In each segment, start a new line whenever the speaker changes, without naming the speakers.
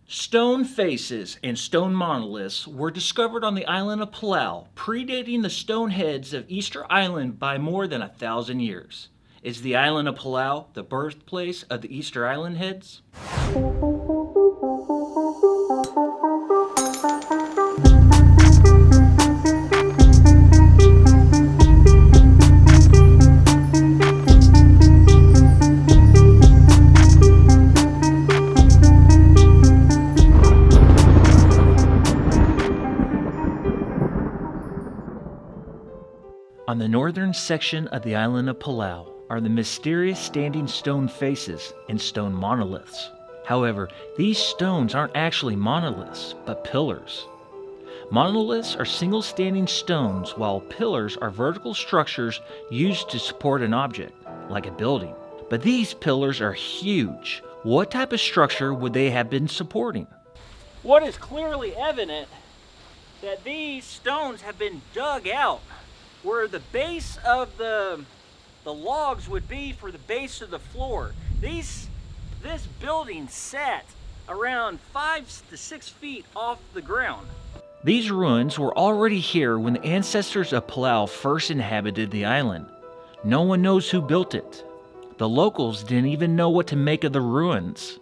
Stone faces and stone monoliths were discovered on the island of Palau, predating the stone heads of Easter Island by more than 1,000 years. Is the island of Palau the birthplace of the Easter Island heads? On the northern section of the island of Palau are the mysterious standing stone faces and stone monoliths. However, these stones aren't actually monoliths, but pillars. Monoliths are single standing stones, while pillars are vertical structures used to support an object, like a building. But these pillars are huge. What type of structure would they have been supporting? What is clearly evident that these stones have been dug out where the base of the logs would be for the base of the floor. This building sat around 5 to 6 feet off the ground. These ruins were already here when the ancestors of Palau first inhabited the island. No one knows who built it. The locals didn't even know what to make of the ruins.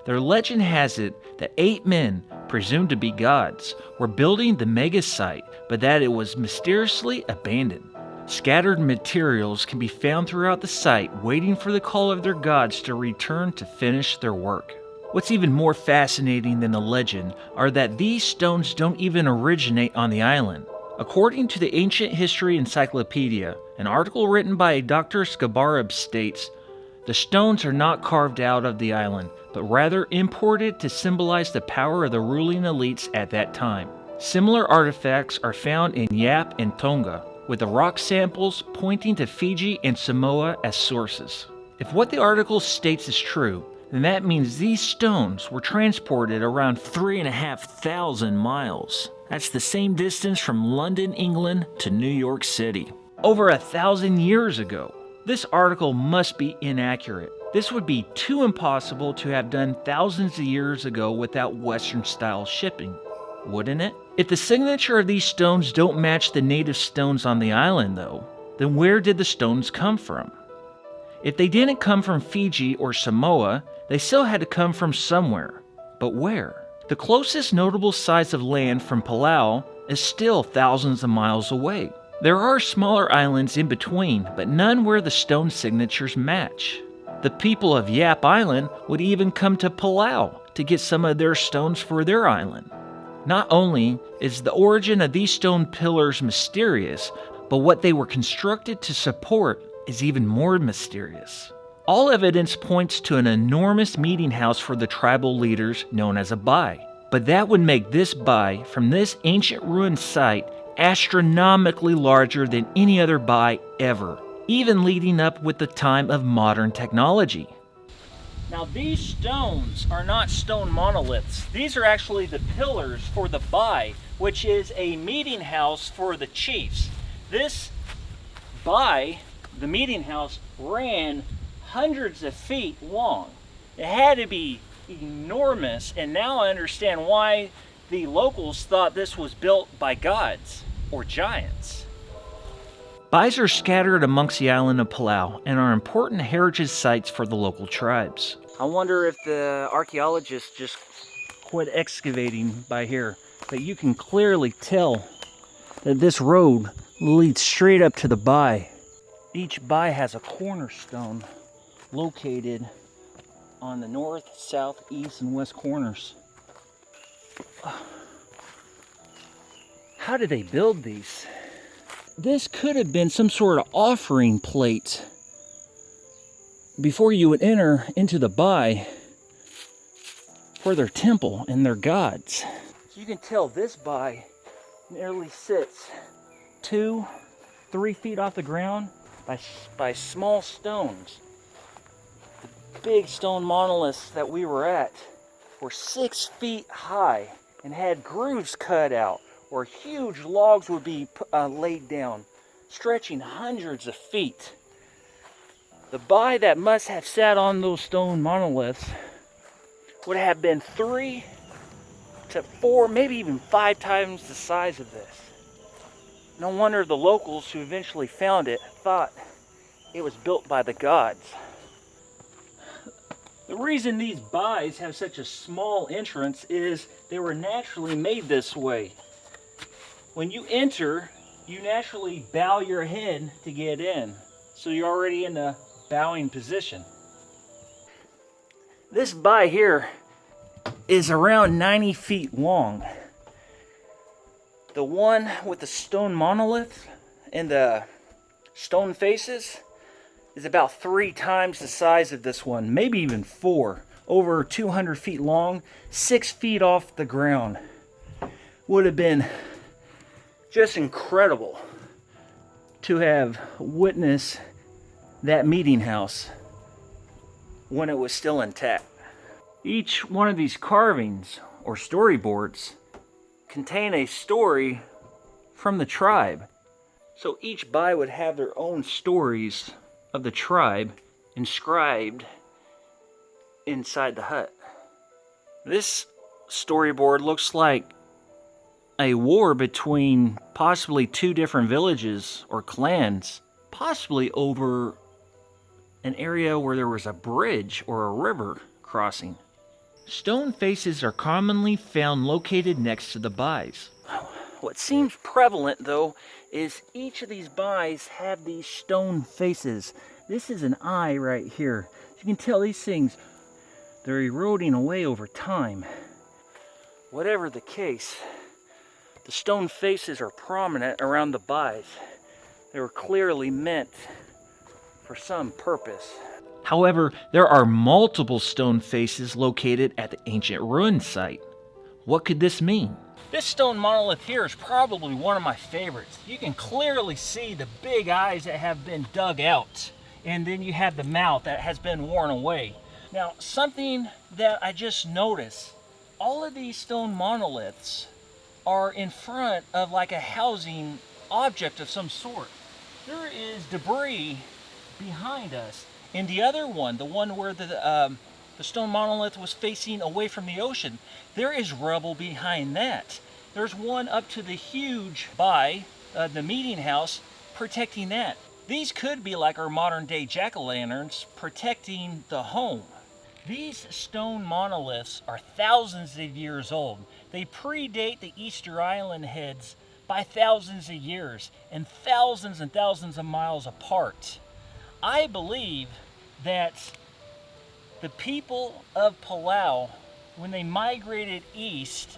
Their legend has it that 8 men, presumed to be gods, were building the mega site, but that it was mysteriously abandoned. Scattered materials can be found throughout the site, waiting for the call of their gods to return to finish their work. What's even more fascinating than the legend are that these stones don't even originate on the island. According to the Ancient History Encyclopedia, an article written by Dr. Skabarab states, the stones are not carved out of the island, but rather imported to symbolize the power of the ruling elites at that time. Similar artifacts are found in Yap and Tonga, with the rock samples pointing to Fiji and Samoa as sources. If what the article states is true, then that means these stones were transported around 3,500 miles. That's the same distance from London, England to New York City. Over 1,000 years ago. This article must be inaccurate. This would be too impossible to have done thousands of years ago without Western-style shipping, wouldn't it? If the signature of these stones don't match the native stones on the island, though, then where did the stones come from? If they didn't come from Fiji or Samoa, they still had to come from somewhere. But where? The closest notable size of land from Palau is still thousands of miles away. There are smaller islands in between, but none where the stone signatures match. The people of Yap Island would even come to Palau to get some of their stones for their island. Not only is the origin of these stone pillars mysterious, but what they were constructed to support is even more mysterious. All evidence points to an enormous meeting house for the tribal leaders known as a bai. But that would make this bai from this ancient ruined site astronomically larger than any other bai ever, even leading up with the time of modern technology. Now these stones are not stone monoliths. These are actually the pillars for the bai, which is a meeting house for the chiefs. This bai, the meeting house, ran hundreds of feet long. It had to be enormous, and now I understand why the locals thought this was built by gods or giants. Bais are scattered amongst the island of Palau and are important heritage sites for the local tribes. I wonder if the archaeologists just quit excavating by here, but you can clearly tell that this road leads straight up to the bai. Each bai has a cornerstone located on the north, south, east, and west corners. How did they build these? This could have been some sort of offering plate before you would enter into the bai for their temple and their gods. So you can tell this bai nearly sits 2-3 feet off the ground by small stones. The big stone monoliths that we were at were 6 feet high and had grooves cut out where huge logs would be laid down, stretching hundreds of feet. The bai that must have sat on those stone monoliths would have been 3 to 4, maybe even 5 times the size of this. No wonder the locals who eventually found it thought it was built by the gods. The reason these bays have such a small entrance is they were naturally made this way. When you enter, you naturally bow your head to get in. So you're already in a bowing position. This bay here is around 90 feet long. The one with the stone monolith and the stone faces is about 3 times the size of this one, maybe even 4. Over 200 feet long, 6 feet off the ground. Would have been just incredible to have witnessed that meeting house when it was still intact. Each one of these carvings or storyboards contain a story from the tribe. So each bay would have their own stories of the tribe inscribed inside the hut. This storyboard looks like a war between possibly 2 different villages or clans, possibly over an area where there was a bridge or a river crossing. Stone faces are commonly found located next to the bays. What seems prevalent, though, is each of these bays have these stone faces. This is an eye right here. You can tell these things, they're eroding away over time. Whatever the case, the stone faces are prominent around the bays. They were clearly meant for some purpose. However, there are multiple stone faces located at the ancient ruin site. What could this mean? This stone monolith here is probably one of my favorites. You can clearly see the big eyes that have been dug out, and then you have the mouth that has been worn away. Now, something that I just noticed, all of these stone monoliths are in front of like a housing object of some sort. There is debris behind us. And the other one, the one where the stone monolith was facing away from the ocean, there is rubble behind that. There's one up to the huge bay, the meeting house, protecting that. These could be like our modern day jack-o'-lanterns protecting the home. These stone monoliths are thousands of years old. They predate the Easter Island heads by thousands of years and thousands of miles apart. I believe that the people of Palau, when they migrated east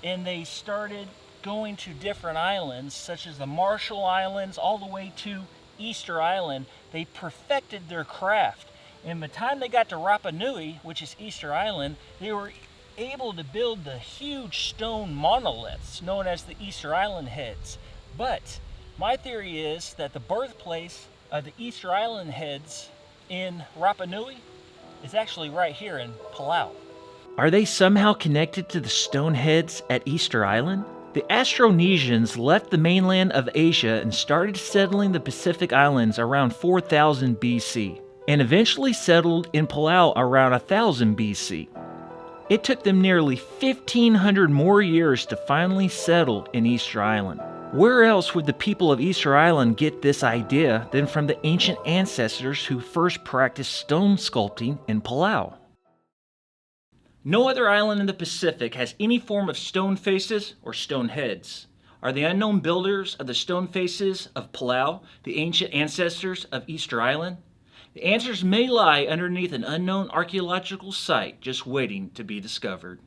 and they started going to different islands, such as the Marshall Islands all the way to Easter Island, they perfected their craft. And by the time they got to Rapa Nui, which is Easter Island, they were able to build the huge stone monoliths known as the Easter Island heads. But my theory is that the birthplace of the Easter Island heads in Rapa Nui is actually right here in Palau. Are they somehow connected to the stone heads at Easter Island? The Austronesians left the mainland of Asia and started settling the Pacific Islands around 4000 BC, and eventually settled in Palau around 1000 BC. It took them nearly 1500 more years to finally settle in Easter Island. Where else would the people of Easter Island get this idea than from the ancient ancestors who first practiced stone sculpting in Palau? No other island in the Pacific has any form of stone faces or stone heads. Are the unknown builders of the stone faces of Palau the ancient ancestors of Easter Island? The answers may lie underneath an unknown archaeological site just waiting to be discovered.